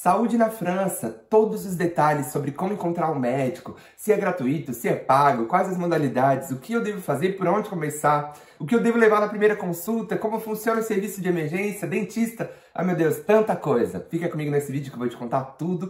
Saúde na França, todos os detalhes sobre como encontrar um médico, se é gratuito, se é pago, quais as modalidades, o que eu devo fazer, por onde começar, o que eu devo levar na primeira consulta, como funciona o serviço de emergência, dentista, ah meu Deus, tanta coisa. Fica comigo nesse vídeo que eu vou te contar tudo.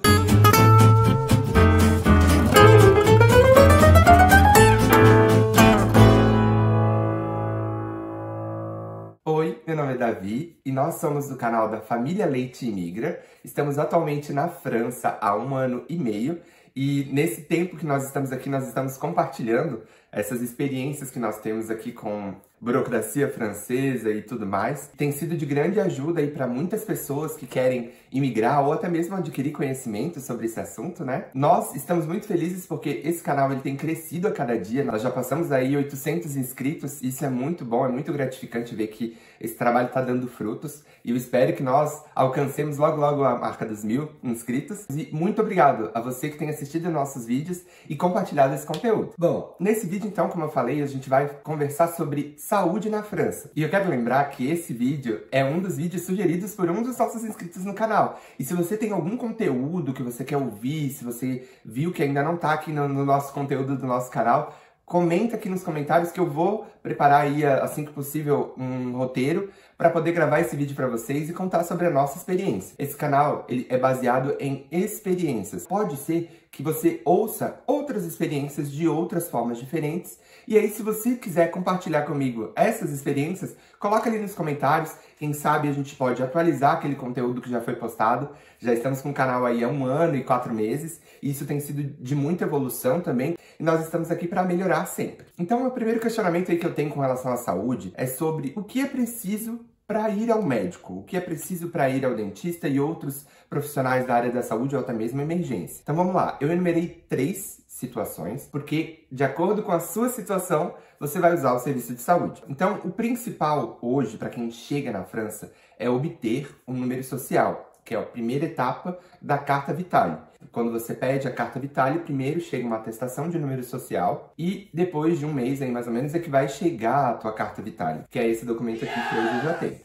Oi, meu nome é Davi e nós somos do canal da Família Leite Imigra. Estamos atualmente na França há 1 ano e meio e nesse tempo que nós estamos aqui, nós estamos compartilhando essas experiências que nós temos aqui com burocracia francesa e tudo mais. Tem sido de grande ajuda aí para muitas pessoas que querem imigrar ou até mesmo adquirir conhecimento sobre esse assunto, né? Nós estamos muito felizes porque esse canal ele tem crescido a cada dia. Nós já passamos aí 800 inscritos. Isso é muito bom, é muito gratificante ver que esse trabalho está dando frutos. E eu espero que nós alcancemos logo a marca dos 1000 inscritos. E muito obrigado a você que tem assistido nossos vídeos e compartilhado esse conteúdo. Bom, nesse vídeo então, como eu falei, a gente vai conversar sobre saúde na França. E eu quero lembrar que esse vídeo é um dos vídeos sugeridos por um dos nossos inscritos no canal. E se você tem algum conteúdo que você quer ouvir, se você viu que ainda não tá aqui no nosso conteúdo do nosso canal, comenta aqui nos comentários que eu vou preparar aí, assim que possível, um roteiro para poder gravar esse vídeo para vocês e contar sobre a nossa experiência. Esse canal ele é baseado em experiências. Pode ser que você ouça outras experiências de outras formas diferentes. E aí, se você quiser compartilhar comigo essas experiências, coloca ali nos comentários. Quem sabe a gente pode atualizar aquele conteúdo que já foi postado. Já estamos com o canal aí há 1 ano e 4 meses. E isso tem sido de muita evolução também. E nós estamos aqui para melhorar sempre. Então, o primeiro questionamento aí que eu tenho com relação à saúde é sobre o que é preciso para ir ao médico, o que é preciso para ir ao dentista e outros profissionais da área da saúde ou até mesmo emergência. Então vamos lá, eu enumerei 3 situações, porque de acordo com a sua situação, você vai usar o serviço de saúde. Então o principal hoje, para quem chega na França, é obter um número social, que é a primeira etapa da Carta Vitale. Quando você pede a Carta Vitale, primeiro chega uma atestação de número social e depois de 1 mês, aí, mais ou menos, é que vai chegar a tua Carta Vitale, que é esse documento aqui que hoje eu já tenho.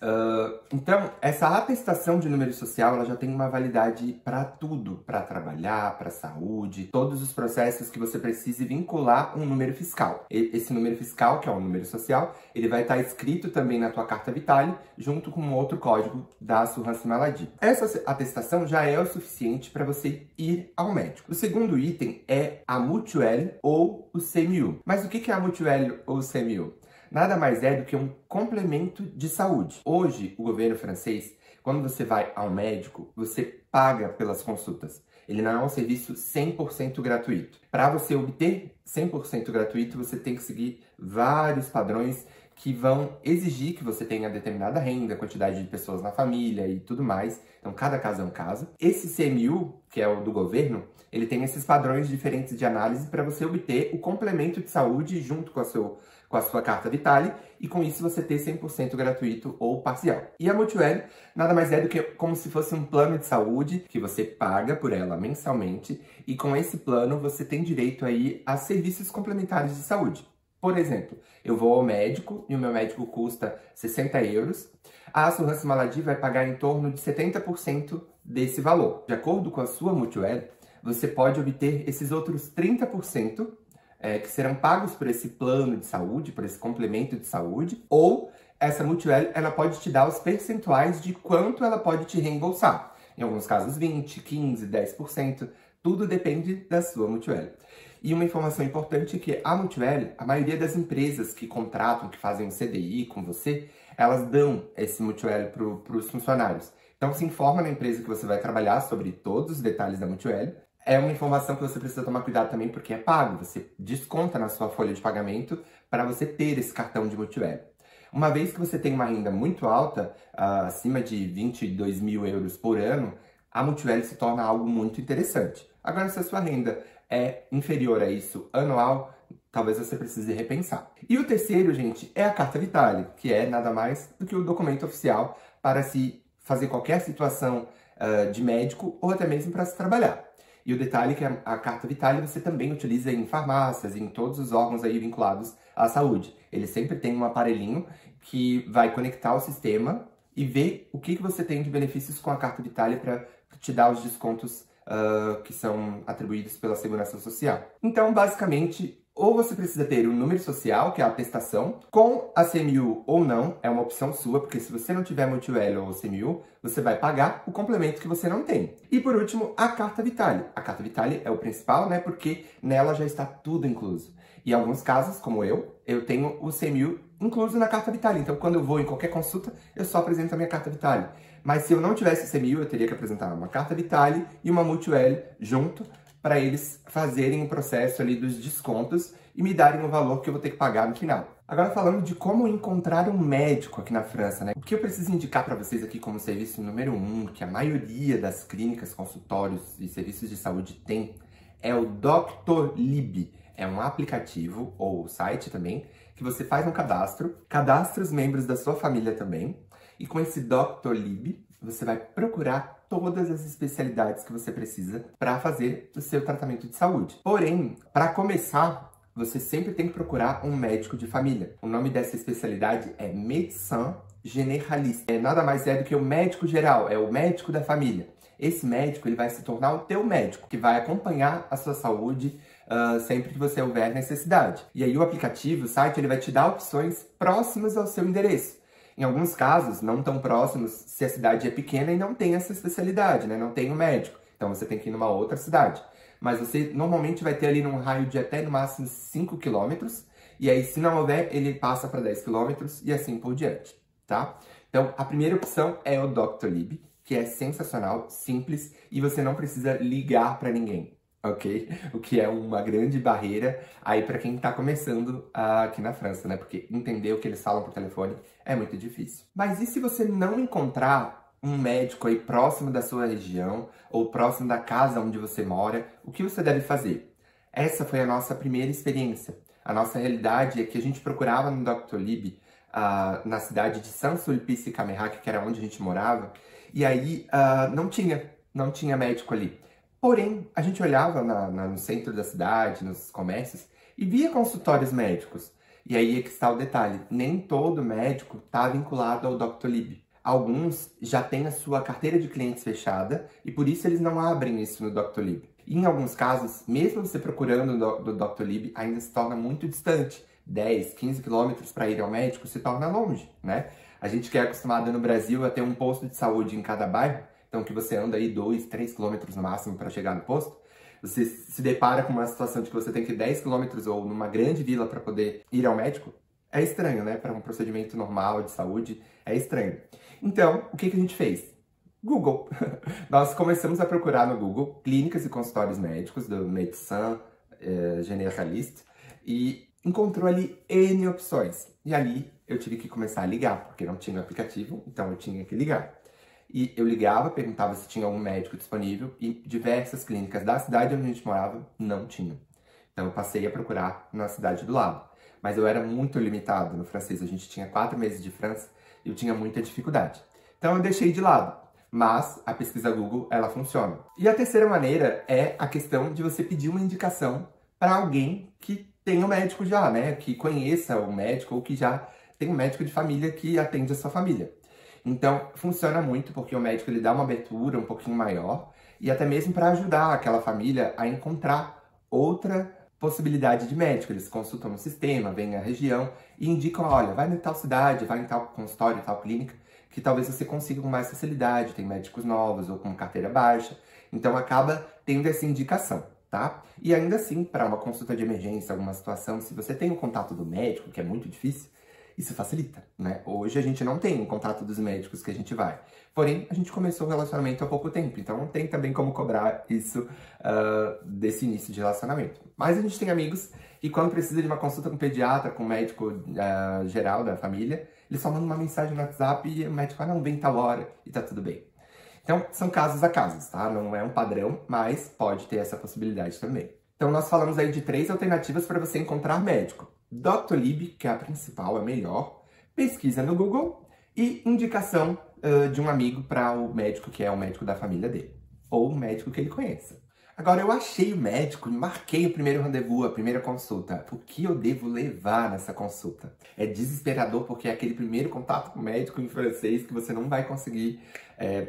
Então, essa atestação de número social, ela já tem uma validade para tudo, para trabalhar, para saúde, todos os processos que você precise vincular um número fiscal. Esse número fiscal, que é o número social, ele vai estar escrito também na tua Carta Vitale, junto com outro código da Assurance Maladie. Essa atestação já é o suficiente para você ir ao médico. O segundo item é a mutuelle ou o CMU. Mas o que é a mutuelle ou o CMU? Nada mais é do que um complemento de saúde. Hoje, o governo francês, quando você vai ao médico, você paga pelas consultas. Ele não é um serviço 100% gratuito. Para você obter 100% gratuito, você tem que seguir vários padrões que vão exigir que você tenha determinada renda, quantidade de pessoas na família e tudo mais. Então, cada caso é um caso. Esse CMU, que é o do governo, ele tem esses padrões diferentes de análise para você obter o complemento de saúde junto com a sua Carta Vitale e com isso você ter 100% gratuito ou parcial. E a mutuelle nada mais é do que como se fosse um plano de saúde que você paga por ela mensalmente e com esse plano você tem direito aí a serviços complementares de saúde. Por exemplo, eu vou ao médico e o meu médico custa 60 euros. A Assurance Maladie vai pagar em torno de 70% desse valor. De acordo com a sua mutuelle, você pode obter esses outros 30% que serão pagos por esse plano de saúde, por esse complemento de saúde, ou essa mutuelle ela pode te dar os percentuais de quanto ela pode te reembolsar. Em alguns casos 20%, 15%, 10%, tudo depende da sua mutuelle. E uma informação importante é que a mutuelle, a maioria das empresas que contratam, que fazem um CDI com você, elas dão esse mutuelle para os funcionários. Então se informa na empresa que você vai trabalhar sobre todos os detalhes da mutuelle. É uma informação que você precisa tomar cuidado também porque é pago. Você desconta na sua folha de pagamento para você ter esse cartão de mutuelle. Uma vez que você tem uma renda muito alta, acima de 22 mil euros por ano, a mutuelle se torna algo muito interessante. Agora, se a sua renda é inferior a isso anual, talvez você precise repensar. E o terceiro, gente, é a Carta Vitale, que é nada mais do que o documento oficial para se fazer qualquer situação de médico ou até mesmo para se trabalhar. E o detalhe é que a Carta Vitale você também utiliza em farmácias, em todos os órgãos aí vinculados à saúde. Ele sempre tem um aparelhinho que vai conectar ao sistema e ver o que você tem de benefícios com a Carta Vitale para que te dá os descontos que são atribuídos pela Segurança Social. Então, basicamente, ou você precisa ter o número social, que é a atestação, com a CMU ou não, é uma opção sua, porque se você não tiver Multi-UL ou CMU, você vai pagar o complemento que você não tem. E por último, a Carta Vitale. A Carta Vitale é o principal, né, porque nela já está tudo incluso. E em alguns casos, como eu tenho o CMU incluso na Carta Vitale. Então, quando eu vou em qualquer consulta, eu só apresento a minha Carta Vitale. Mas se eu não tivesse o CMU, eu teria que apresentar uma Carta Vitale e uma Multi-UL junto, para eles fazerem o processo ali dos descontos e me darem o valor que eu vou ter que pagar no final. Agora falando de como encontrar um médico aqui na França, né? O que eu preciso indicar para vocês aqui como serviço número 1, que a maioria das clínicas, consultórios e serviços de saúde tem, é o Doctolib. É um aplicativo, ou site também, que você faz um cadastra os membros da sua família também, e com esse Doctolib, você vai procurar todas as especialidades que você precisa para fazer o seu tratamento de saúde. Porém, para começar, você sempre tem que procurar um médico de família. O nome dessa especialidade é Médecin Généraliste. Nada mais é do que o médico geral, é o médico da família. Esse médico ele vai se tornar o teu médico, que vai acompanhar a sua saúde sempre que você houver necessidade. E aí o aplicativo, o site, ele vai te dar opções próximas ao seu endereço. Em alguns casos, não tão próximos, se a cidade é pequena e não tem essa especialidade, né? Não tem um médico. Então você tem que ir numa outra cidade. Mas você normalmente vai ter ali num raio de até no máximo 5 quilômetros. E aí, se não houver, ele passa para 10 quilômetros e assim por diante, tá? Então, a primeira opção é o Doctolib, que é sensacional, simples e você não precisa ligar para ninguém. Ok? O que é uma grande barreira aí para quem tá começando aqui na França, né? Porque entender o que eles falam por telefone é muito difícil. Mas e se você não encontrar um médico aí próximo da sua região ou próximo da casa onde você mora? O que você deve fazer? Essa foi a nossa primeira experiência. A nossa realidade é que a gente procurava no Doctolib na cidade de Saint-Sulpice-Camerac, que era onde a gente morava, e aí não tinha médico ali. Porém, a gente olhava no centro da cidade, nos comércios, e via consultórios médicos. E aí é que está o detalhe, nem todo médico está vinculado ao Doctolib. Alguns já têm a sua carteira de clientes fechada, e por isso eles não abrem isso no Doctolib. E em alguns casos, mesmo você procurando do Doctolib, ainda se torna muito distante. 10, 15 quilômetros para ir ao médico se torna longe, né? A gente que é acostumado no Brasil a ter um posto de saúde em cada bairro, então que você anda aí 2, 3 quilômetros no máximo para chegar no posto, você se depara com uma situação de que você tem que ir 10 quilômetros ou numa grande vila para poder ir ao médico, é estranho, né? Para um procedimento normal de saúde, é estranho. Então, o que a gente fez? Google. Nós começamos a procurar no Google clínicas e consultórios médicos do Médecin Généraliste e encontrou ali N opções. E ali eu tive que começar a ligar, porque não tinha aplicativo, então eu tinha que ligar. E eu ligava, perguntava se tinha algum médico disponível e diversas clínicas da cidade onde a gente morava não tinham. Então eu passei a procurar na cidade do lado. Mas eu era muito limitado no francês, a gente tinha 4 meses de França e eu tinha muita dificuldade. Então eu deixei de lado. Mas a pesquisa Google, ela funciona. E a terceira maneira é a questão de você pedir uma indicação para alguém que tem um médico já, né? Que conheça o médico ou que já tem um médico de família que atende a sua família. Então, funciona muito porque o médico ele dá uma abertura um pouquinho maior e até mesmo para ajudar aquela família a encontrar outra possibilidade de médico. Eles consultam no sistema, veem a região e indicam, olha, vai em tal cidade, vai em tal consultório, em tal clínica, que talvez você consiga com mais facilidade, tem médicos novos ou com carteira baixa. Então, acaba tendo essa indicação, tá? E ainda assim, para uma consulta de emergência, alguma situação, se você tem o contato do médico, que é muito difícil, isso facilita, né? Hoje a gente não tem o contato dos médicos que a gente vai. Porém, a gente começou o relacionamento há pouco tempo, então não tem também como cobrar isso desse início de relacionamento. Mas a gente tem amigos e quando precisa de uma consulta com um pediatra, com um médico geral da família, eles só mandam uma mensagem no WhatsApp e o médico fala, não, vem tal hora e tá tudo bem. Então, são casos a casos, tá? Não é um padrão, mas pode ter essa possibilidade também. Então, nós falamos aí de 3 alternativas para você encontrar médico. Doctolib, que é a principal, a melhor, pesquisa no Google e indicação de um amigo para o médico que é o médico da família dele, ou um médico que ele conheça. Agora, eu achei o médico, marquei o primeiro rendezvous, a primeira consulta. O que eu devo levar nessa consulta? É desesperador porque é aquele primeiro contato com o médico em francês que você não vai conseguir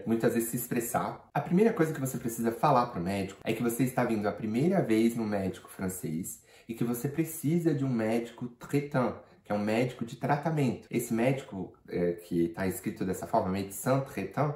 muitas vezes se expressar. A primeira coisa que você precisa falar para o médico é que você está vindo a primeira vez no médico francês e que você precisa de um médico traitant, que é um médico de tratamento. Esse médico, que está escrito dessa forma, médecin traitant,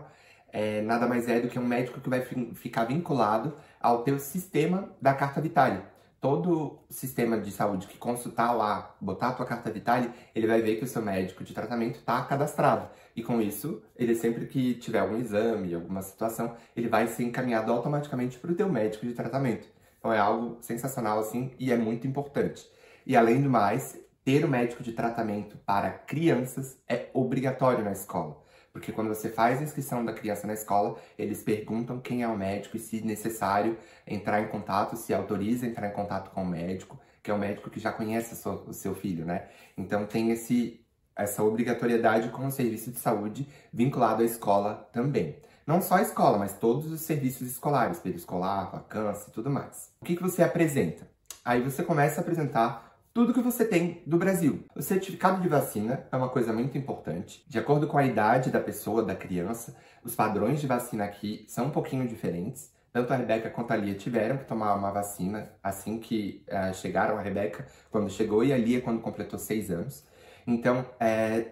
nada mais é do que um médico que vai ficar vinculado ao teu sistema da Carta Vitale. Todo sistema de saúde que consultar lá, botar a tua Carta Vitale, ele vai ver que o seu médico de tratamento está cadastrado. E com isso, ele sempre que tiver algum exame, alguma situação, ele vai ser encaminhado automaticamente para o teu médico de tratamento. Então é algo sensacional assim e é muito importante. E além do mais, ter o médico de tratamento para crianças é obrigatório na escola. Porque quando você faz a inscrição da criança na escola, eles perguntam quem é o médico e, se necessário, entrar em contato, se autoriza entrar em contato com o médico, que é o médico que já conhece o seu filho, né? Então tem essa obrigatoriedade com o serviço de saúde vinculado à escola também. Não só a escola, mas todos os serviços escolares, período escolar, vacância e tudo mais. O que você apresenta? Aí você começa a apresentar tudo que você tem do Brasil. O certificado de vacina é uma coisa muito importante. De acordo com a idade da pessoa, da criança, os padrões de vacina aqui são um pouquinho diferentes. Tanto a Rebeca quanto a Lia tiveram que tomar uma vacina assim que chegaram. A Rebeca quando chegou e a Lia quando completou 6 anos. Então,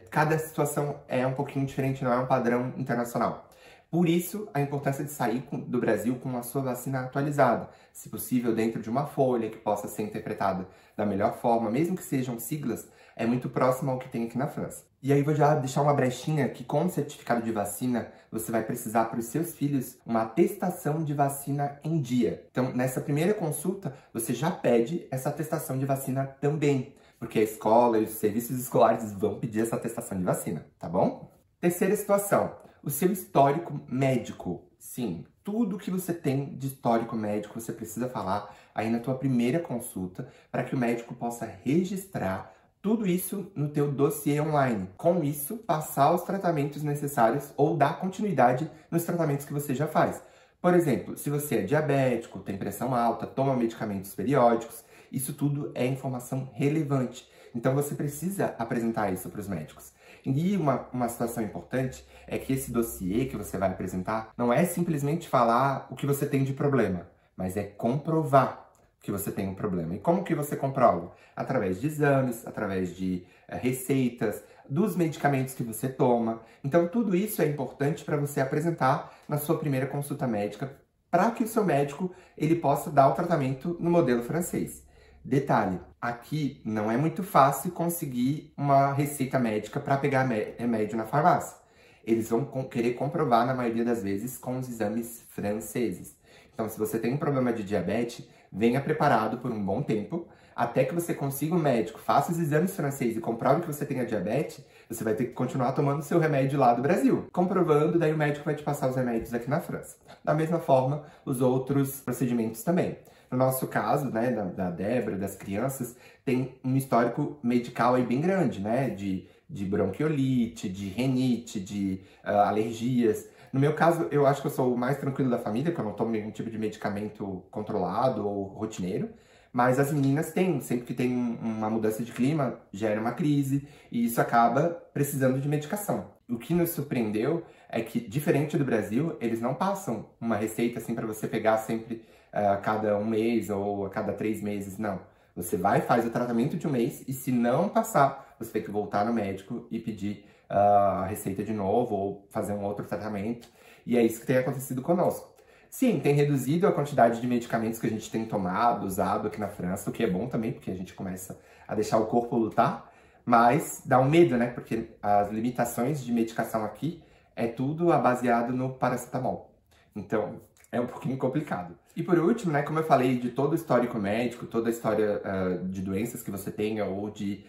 cada situação é um pouquinho diferente, não é um padrão internacional. Por isso, a importância de sair do Brasil com a sua vacina atualizada, se possível dentro de uma folha que possa ser interpretada da melhor forma, mesmo que sejam siglas, é muito próximo ao que tem aqui na França. E aí vou já deixar uma brechinha que com o certificado de vacina, você vai precisar para os seus filhos uma atestação de vacina em dia. Então, nessa primeira consulta, você já pede essa atestação de vacina também, porque a escola e os serviços escolares vão pedir essa atestação de vacina, tá bom? Terceira situação. O seu histórico médico. Sim, tudo que você tem de histórico médico você precisa falar aí na tua primeira consulta para que o médico possa registrar tudo isso no teu dossiê online. Com isso, passar os tratamentos necessários ou dar continuidade nos tratamentos que você já faz. Por exemplo, se você é diabético, tem pressão alta, toma medicamentos periódicos, isso tudo é informação relevante. Então você precisa apresentar isso para os médicos. E uma situação importante é que esse dossiê que você vai apresentar não é simplesmente falar o que você tem de problema, mas é comprovar que você tem um problema. E como que você comprova? Através de exames, através de receitas, dos medicamentos que você toma. Então tudo isso é importante para você apresentar na sua primeira consulta médica para que o seu médico ele possa dar o tratamento no modelo francês. Detalhe, aqui não é muito fácil conseguir uma receita médica para pegar remédio na farmácia. Eles vão querer comprovar, na maioria das vezes, com os exames franceses. Então, se você tem um problema de diabetes, venha preparado por um bom tempo, até que você consiga um médico, faça os exames franceses e comprove que você tenha diabetes, você vai ter que continuar tomando seu remédio lá do Brasil. Comprovando, daí o médico vai te passar os remédios aqui na França. Da mesma forma, os outros procedimentos também. No nosso caso, né, da Débora, das crianças, tem um histórico medical aí bem grande, né, de bronquiolite, de renite, de alergias. No meu caso, eu acho que eu sou o mais tranquilo da família, que eu não tomo nenhum tipo de medicamento controlado ou rotineiro. Mas as meninas têm, sempre que tem uma mudança de clima, gera uma crise e isso acaba precisando de medicação. O que nos surpreendeu é que, diferente do Brasil, eles não passam uma receita assim para você pegar sempre a cada 1 mês ou a cada 3 meses, não. Você vai, faz o tratamento de 1 mês e se não passar, você tem que voltar no médico e pedir a receita de novo ou fazer um outro tratamento. E é isso que tem acontecido conosco. Sim, tem reduzido a quantidade de medicamentos que a gente tem tomado, usado aqui na França, o que é bom também, porque a gente começa a deixar o corpo lutar, mas dá um medo, né? Porque as limitações de medicação aqui é tudo baseado no paracetamol. Então, é um pouquinho complicado. E por último, né, como eu falei de todo o histórico médico, toda a história de doenças que você tenha ou de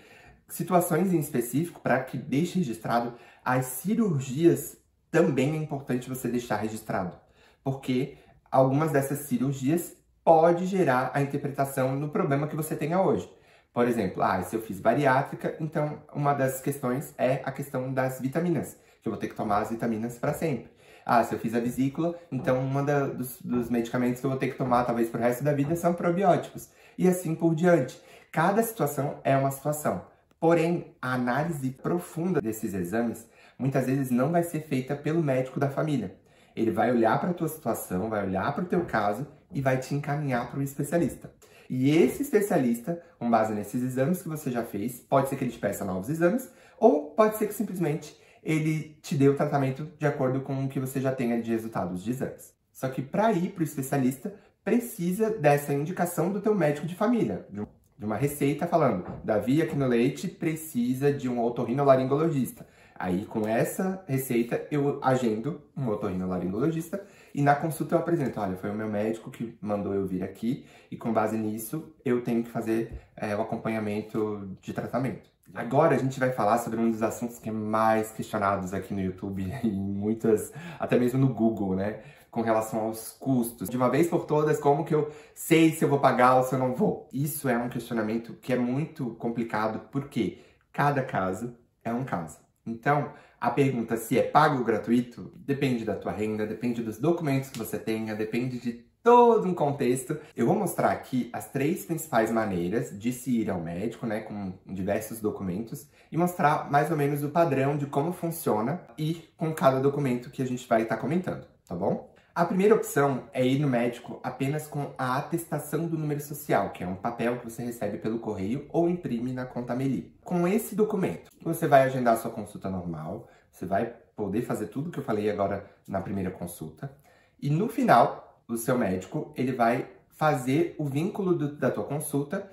situações em específico, para que deixe registrado, as cirurgias também é importante você deixar registrado. Porque algumas dessas cirurgias pode gerar a interpretação no problema que você tenha hoje. Por exemplo, se eu fiz bariátrica, então uma das questões é a questão das vitaminas, que eu vou ter que tomar as vitaminas para sempre. Ah, se eu fiz a vesícula, então dos medicamentos que eu vou ter que tomar, talvez pro resto da vida, são probióticos. E assim por diante. Cada situação é uma situação. Porém, a análise profunda desses exames, muitas vezes não vai ser feita pelo médico da família. Ele vai olhar para a tua situação, vai olhar para o teu caso e vai te encaminhar para o especialista. E esse especialista, com base nesses exames que você já fez, pode ser que ele te peça novos exames, ou pode ser que simplesmente ele te dê o tratamento de acordo com o que você já tenha de resultados de exames. Só que para ir para o especialista, precisa dessa indicação do teu médico de família, de uma receita falando, Davi aqui no leite precisa de um otorrinolaringologista. Aí, com essa receita, eu agendo um otorrinolaringologista e na consulta eu apresento, olha, foi o meu médico que mandou eu vir aqui e com base nisso eu tenho que fazer o acompanhamento de tratamento. Agora a gente vai falar sobre um dos assuntos que é mais questionados aqui no YouTube e muitas, até mesmo no Google, né? Com relação aos custos. De uma vez por todas, como que eu sei se eu vou pagar ou se eu não vou? Isso é um questionamento que é muito complicado porque cada caso é um caso. Então, a pergunta se é pago ou gratuito depende da tua renda, depende dos documentos que você tenha, depende de todo um contexto. Eu vou mostrar aqui as 3 principais maneiras de se ir ao médico, né, com diversos documentos, e mostrar mais ou menos o padrão de como funciona e com cada documento que a gente vai estar comentando, tá bom? A primeira opção é ir no médico apenas com a atestação do número social, que é um papel que você recebe pelo correio ou imprime na conta Meli. Com esse documento, você vai agendar a sua consulta normal, você vai poder fazer tudo que eu falei agora na primeira consulta, e no final, o seu médico ele vai fazer o vínculo da tua consulta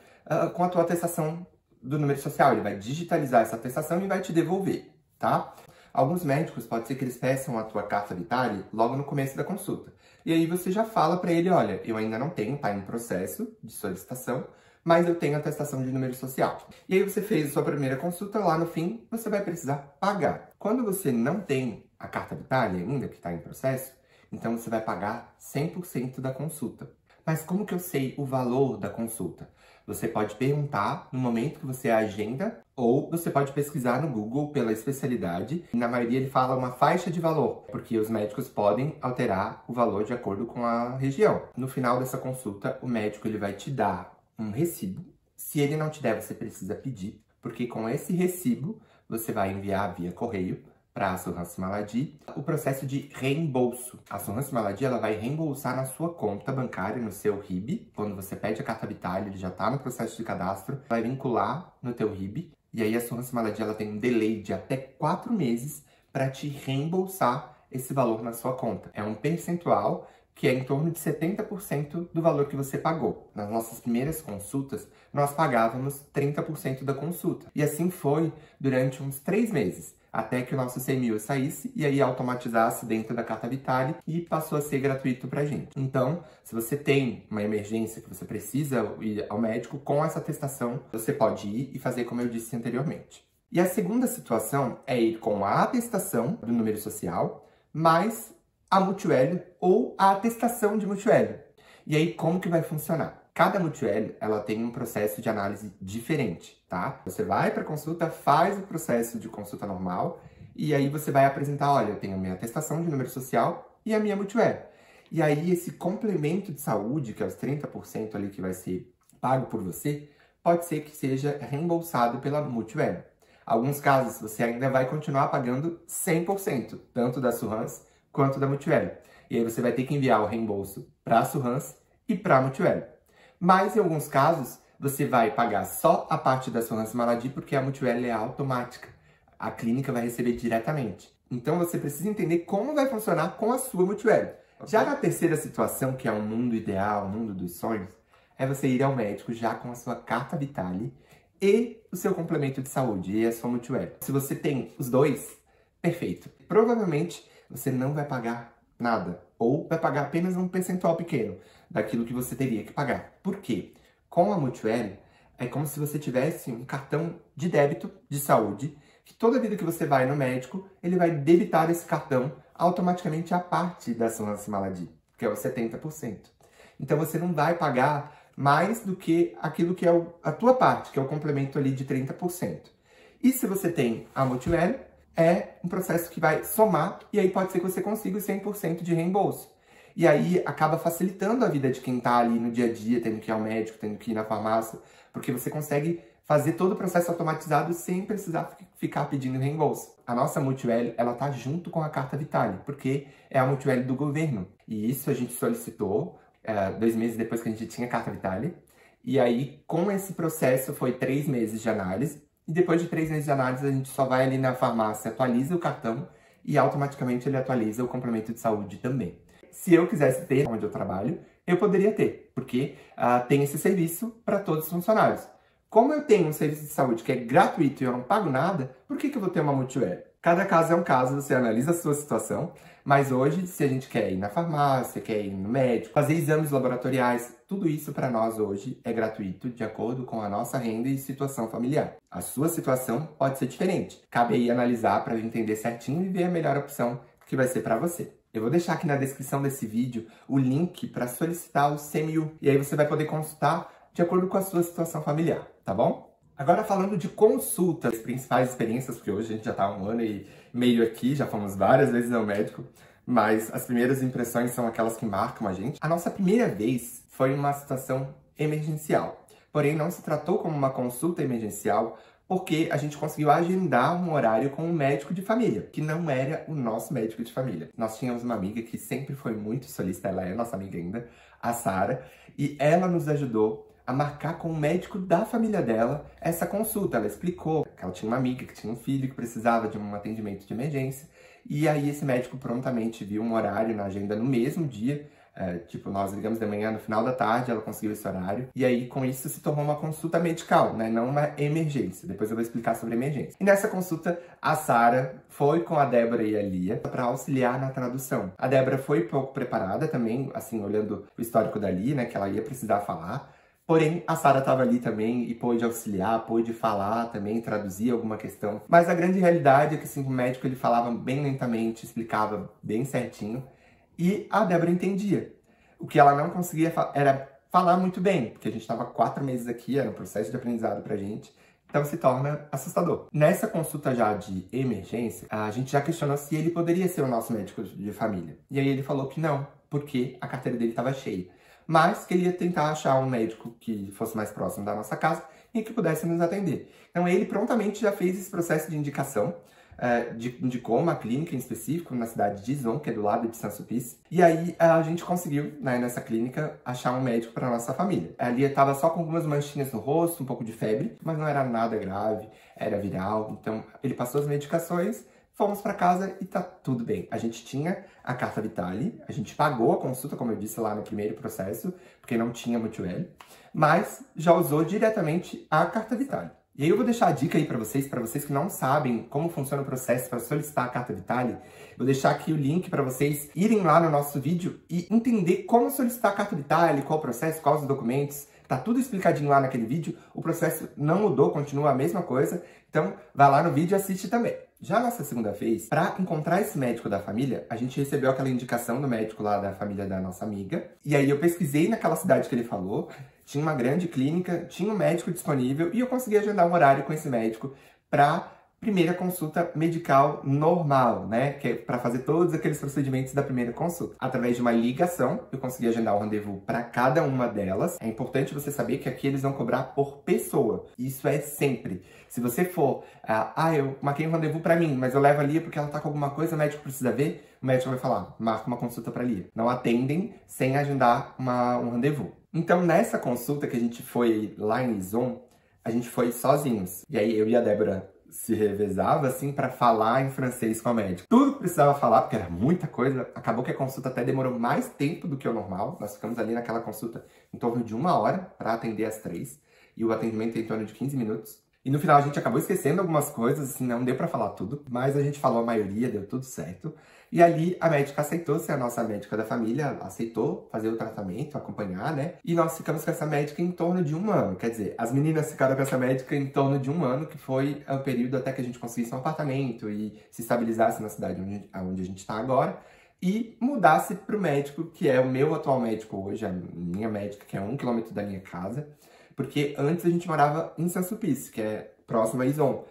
com a tua atestação do número social. Ele vai digitalizar essa atestação e vai te devolver, tá? Alguns médicos, pode ser que eles peçam a tua carta vitale logo no começo da consulta. E aí você já fala para ele, olha, eu ainda não tenho, tá em processo de solicitação, mas eu tenho atestação de número social. E aí você fez a sua primeira consulta, lá no fim, você vai precisar pagar. Quando você não tem a carta vitale ainda, que está em processo, então você vai pagar 100% da consulta. Mas como que eu sei o valor da consulta? Você pode perguntar no momento que você agenda ou você pode pesquisar no Google pela especialidade. Na maioria ele fala uma faixa de valor, porque os médicos podem alterar o valor de acordo com a região. No final dessa consulta, o médico ele vai te dar um recibo. Se ele não te der, você precisa pedir, porque com esse recibo você vai enviar via correio para a Assurance Maladie o processo de reembolso. A Assurance Maladie ela vai reembolsar na sua conta bancária, no seu RIB. Quando você pede a carta vitale, ele já está no processo de cadastro, vai vincular no teu RIB. E aí a Assurance Maladie ela tem um delay de até 4 meses para te reembolsar esse valor na sua conta. É um percentual que é em torno de 70% do valor que você pagou. Nas nossas primeiras consultas, nós pagávamos 30% da consulta. E assim foi durante uns 3 meses. Até que o nosso CMU saísse e aí automatizasse dentro da carta vitale e passou a ser gratuito pra gente. Então, se você tem uma emergência que você precisa ir ao médico, com essa atestação, você pode ir e fazer como eu disse anteriormente. E a segunda situação é ir com a atestação do número social, mais a multiélio ou a atestação de multiélio. E aí, como que vai funcionar? Cada multiélio, ela tem um processo de análise diferente, tá? Você vai para a consulta, faz o processo de consulta normal e aí você vai apresentar, olha, eu tenho a minha atestação de número social e a minha multiélio. E aí esse complemento de saúde, que é os 30% ali que vai ser pago por você, pode ser que seja reembolsado pela multiélio. Alguns casos, você ainda vai continuar pagando 100%, tanto da Assurance quanto da multiélio. E aí você vai ter que enviar o reembolso para a Assurance e para a multiélio. Mas, em alguns casos, você vai pagar só a parte da Assurance Maladie porque a multiélio é automática. A clínica vai receber diretamente. Então, você precisa entender como vai funcionar com a sua multiélio. Já na terceira situação, que é o mundo ideal, o mundo dos sonhos, é você ir ao médico já com a sua carta vitale e o seu complemento de saúde e a sua multiélio. Se você tem os dois, perfeito. Provavelmente, você não vai pagar nada. Ou vai pagar apenas um percentual pequeno daquilo que você teria que pagar. Por quê? Com a multiélio, é como se você tivesse um cartão de débito de saúde, que toda vida que você vai no médico, ele vai debitar esse cartão automaticamente a parte da Assurance Maladie, que é os 70%. Então você não vai pagar mais do que aquilo que é a tua parte, que é o complemento ali de 30%. E se você tem a multiélio, é um processo que vai somar e aí pode ser que você consiga o 100% de reembolso. E aí acaba facilitando a vida de quem tá ali no dia a dia, tendo que ir ao médico, tendo que ir na farmácia, porque você consegue fazer todo o processo automatizado sem precisar ficar pedindo reembolso. A nossa Multiueli, ela tá junto com a Carta Vitale, porque é a Multiueli do governo. E isso a gente solicitou 2 meses depois que a gente tinha a Carta Vitale. E aí, com esse processo, foi 3 meses de análise. E depois de 3 meses de análise, a gente só vai ali na farmácia, atualiza o cartão e automaticamente ele atualiza o complemento de saúde também. Se eu quisesse ter onde eu trabalho, eu poderia ter, porque tem esse serviço para todos os funcionários. Como eu tenho um serviço de saúde que é gratuito e eu não pago nada, por que eu vou ter uma Multiueli? Cada caso é um caso, você analisa a sua situação, mas hoje, se a gente quer ir na farmácia, quer ir no médico, fazer exames laboratoriais, tudo isso para nós hoje é gratuito de acordo com a nossa renda e situação familiar. A sua situação pode ser diferente. Cabe aí analisar para entender certinho e ver a melhor opção que vai ser para você. Eu vou deixar aqui na descrição desse vídeo o link para solicitar o CMU e aí você vai poder consultar de acordo com a sua situação familiar, tá bom? Agora falando de consultas, as principais experiências, porque hoje a gente já tá há 1 ano e meio aqui, já fomos várias vezes ao médico, mas as primeiras impressões são aquelas que marcam a gente. A nossa primeira vez foi uma situação emergencial, porém não se tratou como uma consulta emergencial, porque a gente conseguiu agendar um horário com um médico de família, que não era o nosso médico de família. Nós tínhamos uma amiga que sempre foi muito solícita, ela é nossa amiga ainda, a Sara, e ela nos ajudou a marcar com o médico da família dela essa consulta. Ela explicou que ela tinha uma amiga que tinha um filho que precisava de um atendimento de emergência, e aí esse médico prontamente viu um horário na agenda no mesmo dia, tipo, nós ligamos de manhã, no final da tarde, ela conseguiu esse horário. E aí, com isso, se tornou uma consulta medical, né? Não uma emergência. Depois eu vou explicar sobre emergência. E nessa consulta, a Sara foi com a Débora e a Lia para auxiliar na tradução. A Débora foi pouco preparada também, assim, olhando o histórico da Lia, né? Que ela ia precisar falar. Porém, a Sara estava ali também e pôde auxiliar, pôde falar também, traduzir alguma questão. Mas a grande realidade é que, assim, o médico ele falava bem lentamente, explicava bem certinho. E a Débora entendia. O que ela não conseguia era falar muito bem, porque a gente estava 4 meses aqui, era um processo de aprendizado pra gente, então se torna assustador. Nessa consulta já de emergência, a gente já questionou se ele poderia ser o nosso médico de família. E aí ele falou que não, porque a carteira dele estava cheia. Mas que ele ia tentar achar um médico que fosse mais próximo da nossa casa e que pudesse nos atender. Então ele prontamente já fez esse processo de indicação, indicou uma clínica em específico na cidade de Izon, que é do lado de Saint-Sulpice. E aí a gente conseguiu, né, nessa clínica, achar um médico para nossa família. A Lia estava só com algumas manchinhas no rosto, um pouco de febre, mas não era nada grave, era viral. Então ele passou as medicações, fomos para casa e tá tudo bem. A gente tinha a Carta Vitale, a gente pagou a consulta, como eu disse lá no primeiro processo, porque não tinha Multiueli, mas já usou diretamente a Carta Vitale. E aí eu vou deixar a dica aí para vocês que não sabem como funciona o processo para solicitar a Carta Vitale, vou deixar aqui o link para vocês irem lá no nosso vídeo e entender como solicitar a Carta Vitale, qual o processo, quais os documentos. Tá tudo explicadinho lá naquele vídeo, o processo não mudou, continua a mesma coisa, então vai lá no vídeo e assiste também. Já nessa segunda vez, para encontrar esse médico da família, a gente recebeu aquela indicação do médico lá da família da nossa amiga, e aí eu pesquisei naquela cidade que ele falou, tinha uma grande clínica, tinha um médico disponível, e eu consegui agendar um horário com esse médico para primeira consulta medical normal, né? Que é para fazer todos aqueles procedimentos da primeira consulta. Através de uma ligação, eu consegui agendar um rendezvous para cada uma delas. É importante você saber que aqui eles vão cobrar por pessoa. Isso é sempre. Se você for, eu marquei um rendezvous para mim, mas eu levo a Lia porque ela tá com alguma coisa, o médico precisa ver, o médico vai falar, marca uma consulta para Lia. Não atendem sem agendar um rendezvous. Então, nessa consulta que a gente foi lá em Izon, a gente foi sozinhos. E aí, eu e a Débora se revezava, assim, para falar em francês com a médica. Tudo que precisava falar, porque era muita coisa. Acabou que a consulta até demorou mais tempo do que o normal. Nós ficamos ali naquela consulta em torno de 1 hora para atender as 3. E o atendimento em torno de 15 minutos. E no final a gente acabou esquecendo algumas coisas, assim, não deu pra falar tudo. Mas a gente falou a maioria, deu tudo certo. E ali a médica aceitou ser a nossa médica da família, aceitou fazer o tratamento, acompanhar, né? E nós ficamos com essa médica em torno de 1 ano. Quer dizer, as meninas ficaram com essa médica em torno de 1 ano, que foi o período até que a gente conseguisse um apartamento e se estabilizasse na cidade onde a gente tá agora. E mudasse pro médico, que é o meu atual médico hoje, a minha médica, que é 1 quilômetro da minha casa. Porque antes a gente morava em Saint-Sulpice, que é próximo a Izon.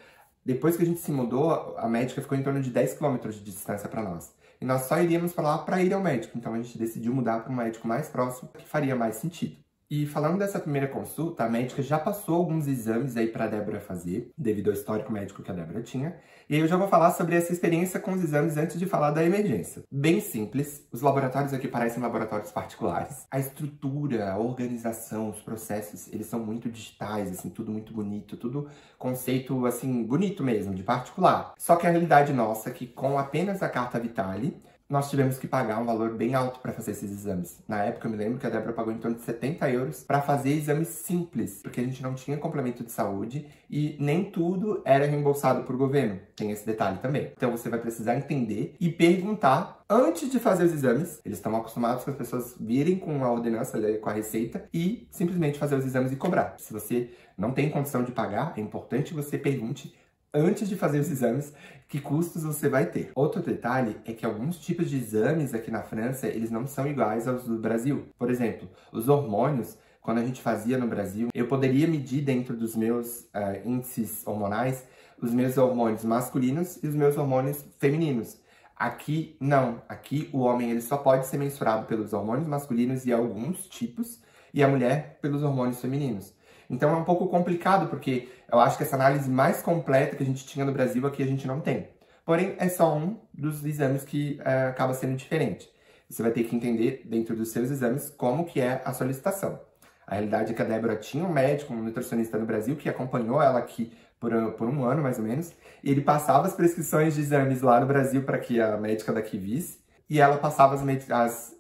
Depois que a gente se mudou, a médica ficou em torno de 10 quilômetros de distância para nós. E nós só iríamos para lá para ir ao médico. Então a gente decidiu mudar para um médico mais próximo, que faria mais sentido. E falando dessa primeira consulta, a médica já passou alguns exames aí para a Débora fazer, devido ao histórico médico que a Débora tinha. E aí eu já vou falar sobre essa experiência com os exames antes de falar da emergência. Bem simples, os laboratórios aqui parecem laboratórios particulares. A estrutura, a organização, os processos, eles são muito digitais, assim, tudo muito bonito, tudo conceito, assim, bonito mesmo, de particular. Só que a realidade nossa é que com apenas a carta Vitale, nós tivemos que pagar um valor bem alto para fazer esses exames. Na época, eu me lembro que a Débora pagou em torno de 70 euros para fazer exames simples, porque a gente não tinha complemento de saúde e nem tudo era reembolsado por governo. Tem esse detalhe também. Então, você vai precisar entender e perguntar antes de fazer os exames. Eles estão acostumados com as pessoas virem com a ordenança, com a receita e simplesmente fazer os exames e cobrar. Se você não tem condição de pagar, é importante que você pergunte antes de fazer os exames, que custos você vai ter. Outro detalhe é que alguns tipos de exames aqui na França, eles não são iguais aos do Brasil. Por exemplo, os hormônios, quando a gente fazia no Brasil, eu poderia medir dentro dos meus índices hormonais os meus hormônios masculinos e os meus hormônios femininos. Aqui, não. Aqui, o homem ele só pode ser mensurado pelos hormônios masculinos e alguns tipos, e a mulher pelos hormônios femininos. Então é um pouco complicado, porque eu acho que essa análise mais completa que a gente tinha no Brasil aqui a gente não tem. Porém, é só um dos exames que acaba sendo diferente. Você vai ter que entender dentro dos seus exames como que é a solicitação. A realidade é que a Débora tinha um médico, um nutricionista no Brasil, que acompanhou ela aqui por um ano, mais ou menos, e ele passava as prescrições de exames lá no Brasil para que a médica daqui visse, e ela passava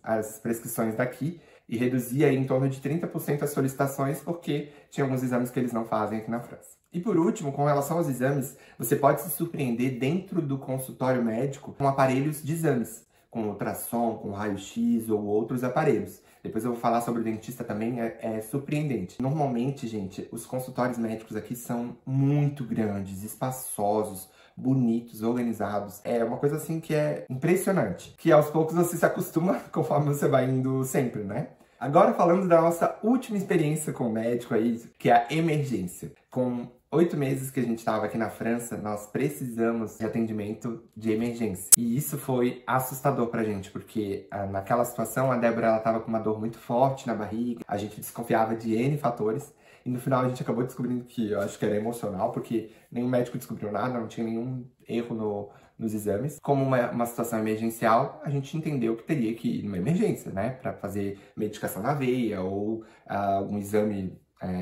as prescrições daqui, e reduzia em torno de 30% as solicitações, porque tinha alguns exames que eles não fazem aqui na França. E por último, com relação aos exames, você pode se surpreender dentro do consultório médico com aparelhos de exames, com ultrassom, com raio-x ou outros aparelhos. Depois eu vou falar sobre o dentista também, é surpreendente. Normalmente, gente, os consultórios médicos aqui são muito grandes, espaçosos, bonitos, organizados. É uma coisa assim que é impressionante. Que aos poucos você se acostuma conforme você vai indo sempre, né? Agora falando da nossa última experiência com o médico aí, que é a emergência. Com 8 meses que a gente estava aqui na França, nós precisamos de atendimento de emergência. E isso foi assustador pra gente, porque naquela situação a Débora estava com uma dor muito forte na barriga, a gente desconfiava de N fatores. E no final a gente acabou descobrindo que eu acho que era emocional, porque nenhum médico descobriu nada, não tinha nenhum erro nos exames. Como uma situação emergencial, a gente entendeu que teria que ir numa emergência, né? Para fazer medicação na veia ou algum exame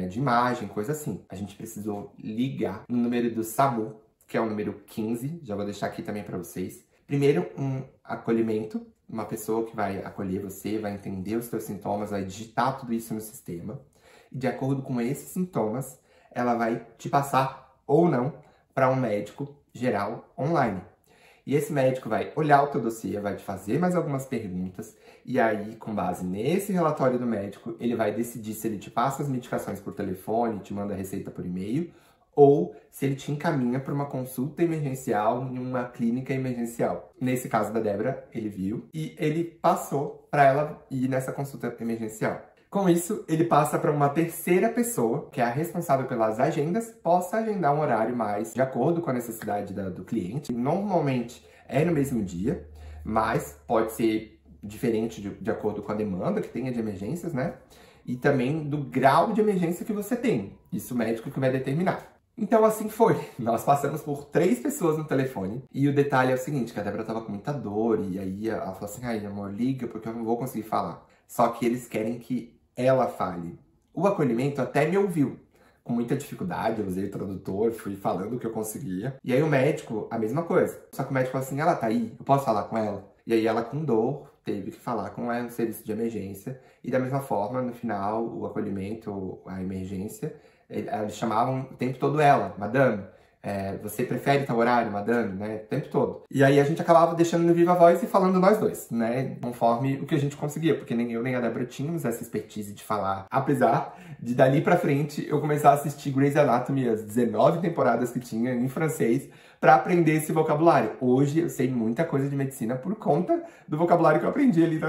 de imagem, coisa assim. A gente precisou ligar no número do SAMU, que é o número 15, já vou deixar aqui também para vocês. Primeiro, um acolhimento, uma pessoa que vai acolher você, vai entender os seus sintomas, vai digitar tudo isso no sistema. E de acordo com esses sintomas, ela vai te passar ou não para um médico geral online. E esse médico vai olhar o teu dossiê, vai te fazer mais algumas perguntas, e aí, com base nesse relatório do médico, ele vai decidir se ele te passa as medicações por telefone, te manda a receita por e-mail, ou se ele te encaminha para uma consulta emergencial em uma clínica emergencial. Nesse caso da Débora, ele viu e ele passou para ela ir nessa consulta emergencial. Com isso, ele passa para uma terceira pessoa, que é a responsável pelas agendas, possa agendar um horário mais de acordo com a necessidade do cliente. Normalmente é no mesmo dia, mas pode ser diferente de acordo com a demanda que tenha de emergências, né? E também do grau de emergência que você tem. Isso o médico que vai determinar. Então assim foi. Nós passamos por 3 pessoas no telefone. E o detalhe é o seguinte, que a Débora tava com muita dor. E aí ela falou assim, ai amor, liga porque eu não vou conseguir falar. Só que eles querem que ela fale. O acolhimento até me ouviu. Com muita dificuldade, eu usei o tradutor, fui falando o que eu conseguia. E aí o médico, a mesma coisa. Só que o médico falou assim, ela tá aí? Eu posso falar com ela? E aí ela com dor teve que falar com ela no serviço de emergência. E da mesma forma, no final, o acolhimento, a emergência, eles chamavam o tempo todo ela, madame. Você prefere tal horário, madame, né? O tempo todo. E aí a gente acabava deixando no viva voz e falando nós dois, né? Conforme o que a gente conseguia, porque nem eu nem a Débora tínhamos essa expertise de falar. Apesar de dali pra frente eu começar a assistir Grey's Anatomy, as 19 temporadas que tinha em francês, pra aprender esse vocabulário. Hoje eu sei muita coisa de medicina por conta do vocabulário que eu aprendi ali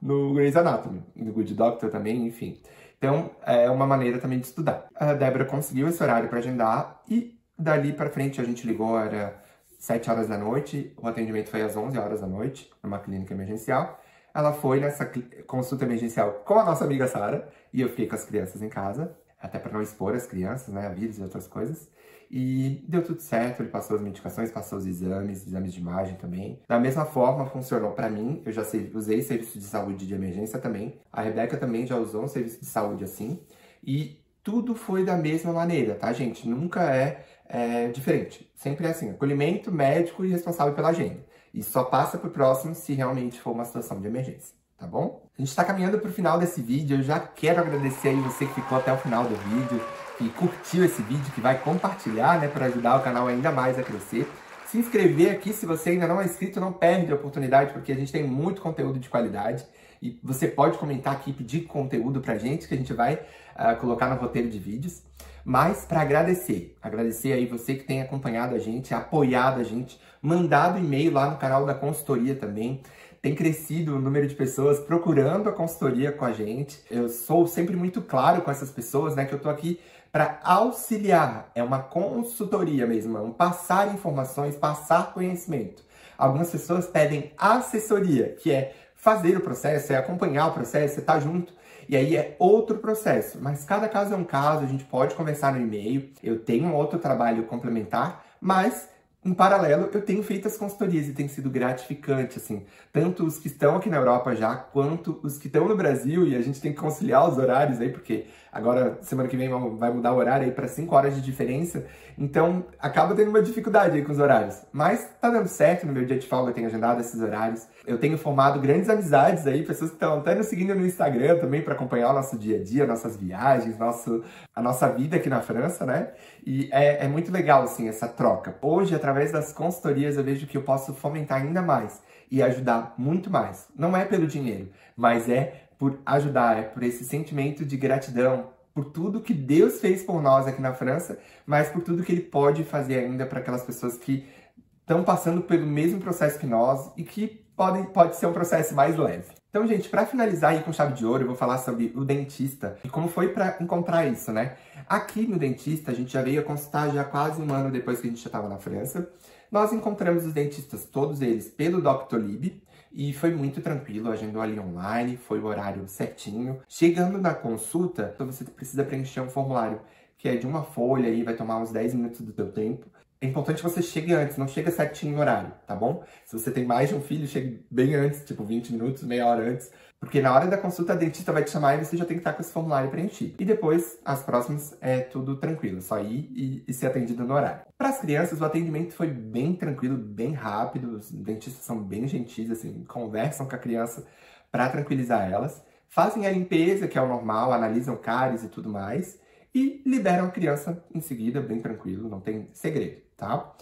no Grey's Anatomy. No Good Doctor também, enfim. Então é uma maneira também de estudar. A Débora conseguiu esse horário pra agendar e dali pra frente a gente ligou, era 7 horas da noite, o atendimento foi às 11 horas da noite, numa clínica emergencial. Ela foi nessa consulta emergencial com a nossa amiga Sara, e eu fiquei com as crianças em casa, até para não expor as crianças, né, a vírus e outras coisas. E deu tudo certo, ele passou as medicações, passou os exames de imagem também. Da mesma forma, funcionou para mim, eu já usei serviço de saúde de emergência também. A Rebeca também já usou um serviço de saúde assim. E tudo foi da mesma maneira, tá, gente? Nunca é diferente. Sempre é assim, acolhimento, médico e responsável pela agenda. E só passa pro próximo se realmente for uma situação de emergência, tá bom? A gente tá caminhando pro final desse vídeo, eu já quero agradecer aí você que ficou até o final do vídeo, que curtiu esse vídeo, que vai compartilhar, né, para ajudar o canal ainda mais a crescer. Se inscrever aqui, se você ainda não é inscrito, não perde a oportunidade, porque a gente tem muito conteúdo de qualidade. E você pode comentar aqui, pedir conteúdo pra gente, que a gente vai colocar no roteiro de vídeos. Mas para agradecer aí você que tem acompanhado a gente, apoiado a gente, mandado e-mail lá no canal da consultoria também. Tem crescido o número de pessoas procurando a consultoria com a gente. Eu sou sempre muito claro com essas pessoas, né, que eu tô aqui para auxiliar. É uma consultoria mesmo, é um passar informações, passar conhecimento. Algumas pessoas pedem assessoria, que é fazer o processo, é acompanhar o processo, é estar junto. E aí é outro processo, mas cada caso é um caso, a gente pode conversar no e-mail. Eu tenho um outro trabalho complementar, mas em paralelo eu tenho feito as consultorias e tem sido gratificante, assim. Tanto os que estão aqui na Europa já, quanto os que estão no Brasil, e a gente tem que conciliar os horários aí, porque agora, semana que vem, vai mudar o horário aí para 5 horas de diferença. Então, acaba tendo uma dificuldade aí com os horários. Mas tá dando certo, no meu dia de folga eu tenho agendado esses horários. Eu tenho formado grandes amizades aí, pessoas que estão até nos seguindo no Instagram também para acompanhar o nosso dia a dia, nossas viagens, a nossa vida aqui na França, né? E é muito legal, assim, essa troca. Hoje, através das consultorias, eu vejo que eu posso fomentar ainda mais e ajudar muito mais. Não é pelo dinheiro, mas é por ajudar, é por esse sentimento de gratidão, por tudo que Deus fez por nós aqui na França, mas por tudo que Ele pode fazer ainda para aquelas pessoas que estão passando pelo mesmo processo que nós e que pode ser um processo mais leve. Então, gente, para finalizar aí com chave de ouro, eu vou falar sobre o dentista e como foi para encontrar isso, né? Aqui no dentista, a gente já veio a consultar já quase um ano depois que a gente já estava na França. Nós encontramos os dentistas, todos eles, pelo Doctolib, e foi muito tranquilo, agendou ali online, foi o horário certinho. Chegando na consulta, você precisa preencher um formulário, que é de uma folha aí, vai tomar uns 10 minutos do teu tempo. É importante que você chegue antes, não chega certinho no horário, tá bom? Se você tem mais de um filho, chegue bem antes, tipo 20 minutos, meia hora antes. Porque na hora da consulta, a dentista vai te chamar e você já tem que estar com esse formulário preenchido. E depois, as próximas, é tudo tranquilo, só ir e ser atendido no horário. Para as crianças, o atendimento foi bem tranquilo, bem rápido. Os dentistas são bem gentis, assim, conversam com a criança para tranquilizar elas. Fazem a limpeza, que é o normal, analisam cáries e tudo mais. E liberam a criança em seguida, bem tranquilo, não tem segredo, tá?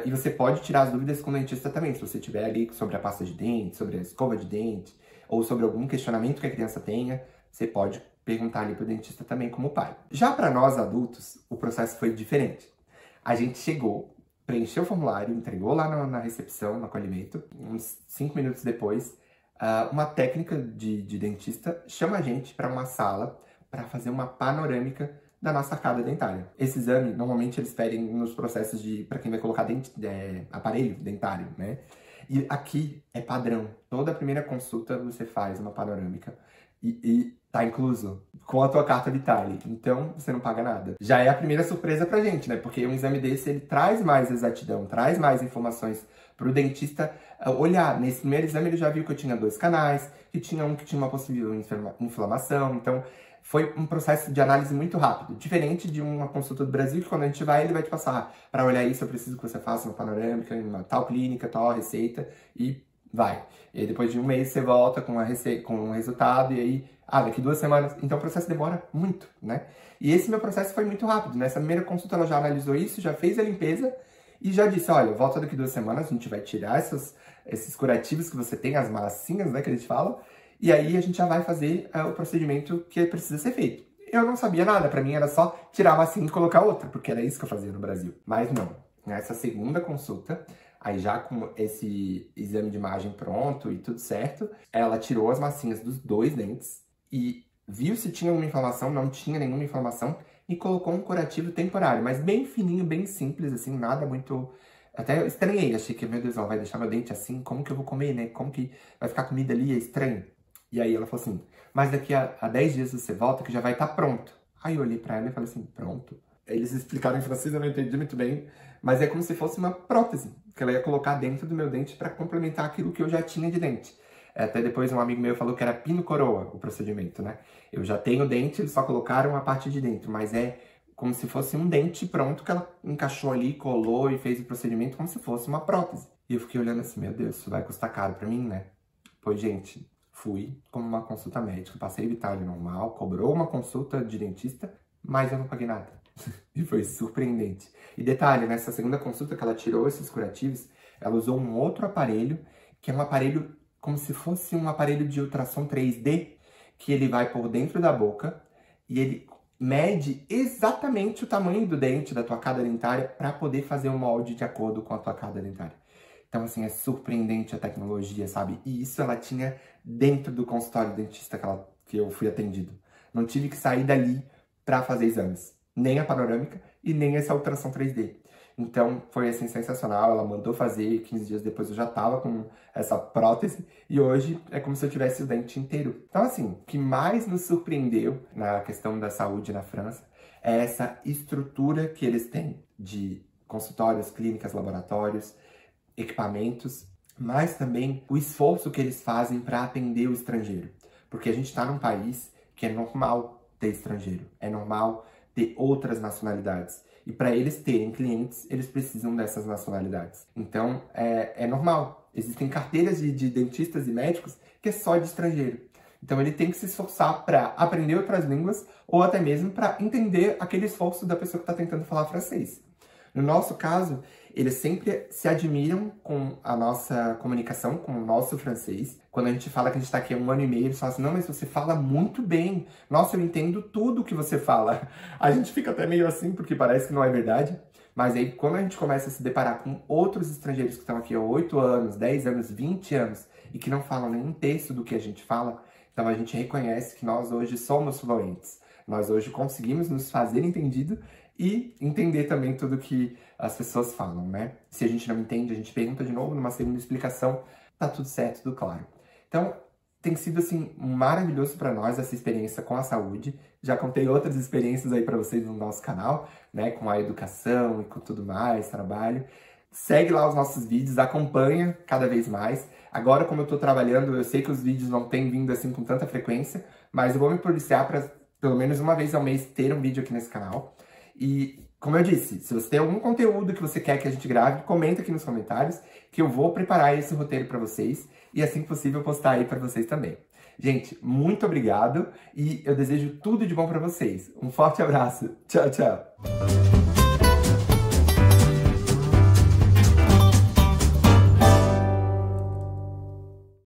E você pode tirar as dúvidas com o dentista também, se você tiver ali sobre a pasta de dente, sobre a escova de dente, ou sobre algum questionamento que a criança tenha, você pode perguntar ali pro dentista também como pai. Já para nós adultos, o processo foi diferente. A gente chegou, preencheu o formulário, entregou lá na recepção, no acolhimento, uns 5 minutos depois, uma técnica de dentista chama a gente para uma sala para fazer uma panorâmica da nossa arcada dentária. Esse exame, normalmente, eles pedem nos processos para quem vai colocar aparelho dentário, né? E aqui é padrão. Toda primeira consulta você faz uma panorâmica e tá incluso com a tua carta Vitale. Então, você não paga nada. Já é a primeira surpresa pra gente, né? Porque um exame desse, ele traz mais exatidão, traz mais informações pro dentista olhar. Nesse primeiro exame, ele já viu que eu tinha 2 canais, que tinha um que tinha uma possível inflamação. Então, foi um processo de análise muito rápido, diferente de uma consulta do Brasil, que quando a gente vai, ele vai te passar para olhar isso, eu preciso que você faça uma panorâmica, em uma tal clínica, tal receita, e vai. E aí, depois de um mês, você volta com um resultado, e aí, daqui 2 semanas. Então, o processo demora muito, né? E esse meu processo foi muito rápido. Nessa primeira consulta, ela já analisou isso, já fez a limpeza, e já disse, olha, volta daqui 2 semanas, a gente vai tirar esses curativos que você tem, as massinhas, né, que eles falam, e aí a gente já vai fazer o procedimento que precisa ser feito. Eu não sabia nada, pra mim era só tirar a massinha e colocar outra, porque era isso que eu fazia no Brasil. Mas não, nessa segunda consulta, aí já com esse exame de imagem pronto e tudo certo, ela tirou as massinhas dos 2 dentes e viu se tinha alguma inflamação, não tinha nenhuma inflamação, e colocou um curativo temporário, mas bem fininho, bem simples, assim, nada muito... Até eu estranhei, achei que, meu Deus, ela vai deixar meu dente assim, como que eu vou comer, né? Como que vai ficar comida ali, é estranho. E aí ela falou assim, mas daqui a 10 dias você volta que já vai estar pronto. Aí eu olhei pra ela e falei assim, pronto? Eles explicaram em francês, eu não entendi muito bem, mas é como se fosse uma prótese, que ela ia colocar dentro do meu dente para complementar aquilo que eu já tinha de dente. Até depois um amigo meu falou que era pino-coroa o procedimento, né? Eu já tenho dente, eles só colocaram a parte de dentro, mas é como se fosse um dente pronto que ela encaixou ali, colou e fez o procedimento como se fosse uma prótese. E eu fiquei olhando assim, meu Deus, isso vai custar caro pra mim, né? Pois, gente, fui como uma consulta médica, passei o Vitalio normal, cobrou uma consulta de dentista, mas eu não paguei nada. E foi surpreendente. E detalhe, nessa segunda consulta que ela tirou esses curativos, ela usou um outro aparelho, que é um aparelho como se fosse um aparelho de ultrassom 3D, que ele vai por dentro da boca e ele mede exatamente o tamanho do dente da tua arcada dentária para poder fazer o molde de acordo com a tua arcada dentária. Então, assim, é surpreendente a tecnologia, sabe? E isso ela tinha dentro do consultório dentista que eu fui atendido. Não tive que sair dali para fazer exames. Nem a panorâmica e nem essa ultrassom 3D. Então, foi assim, sensacional. Ela mandou fazer, 15 dias depois eu já tava com essa prótese. E hoje é como se eu tivesse o dente inteiro. Então, assim, o que mais nos surpreendeu na questão da saúde na França é essa estrutura que eles têm de consultórios, clínicas, laboratórios, equipamentos, mas também o esforço que eles fazem para atender o estrangeiro. Porque a gente está num país que é normal ter estrangeiro, é normal ter outras nacionalidades. E para eles terem clientes, eles precisam dessas nacionalidades. Então, é normal. Existem carteiras de dentistas e médicos que é só de estrangeiro. Então, ele tem que se esforçar para aprender outras línguas ou até mesmo para entender aquele esforço da pessoa que está tentando falar francês. No nosso caso, eles sempre se admiram com a nossa comunicação, com o nosso francês. Quando a gente fala que a gente está aqui há 1 ano e meio, eles falam assim, não, mas você fala muito bem. Nossa, eu entendo tudo que você fala. A gente fica até meio assim, porque parece que não é verdade. Mas aí, quando a gente começa a se deparar com outros estrangeiros que estão aqui há 8 anos, 10 anos, 20 anos, e que não falam nem um terço do que a gente fala, então a gente reconhece que nós hoje somos fluentes. Nós hoje conseguimos nos fazer entendido e entender também tudo que as pessoas falam, né? Se a gente não entende, a gente pergunta de novo numa segunda explicação, tá tudo certo, tudo claro. Então, tem sido, assim, maravilhoso para nós essa experiência com a saúde. Já contei outras experiências aí para vocês no nosso canal, né? Com a educação e com tudo mais, trabalho. Segue lá os nossos vídeos, acompanha cada vez mais. Agora, como eu tô trabalhando, eu sei que os vídeos não têm vindo assim com tanta frequência, mas eu vou me policiar para pelo menos uma vez ao mês ter um vídeo aqui nesse canal. E, como eu disse, se você tem algum conteúdo que você quer que a gente grave, comenta aqui nos comentários que eu vou preparar esse roteiro para vocês e, assim que possível, postar aí para vocês também. Gente, muito obrigado e eu desejo tudo de bom para vocês. Um forte abraço. Tchau, tchau.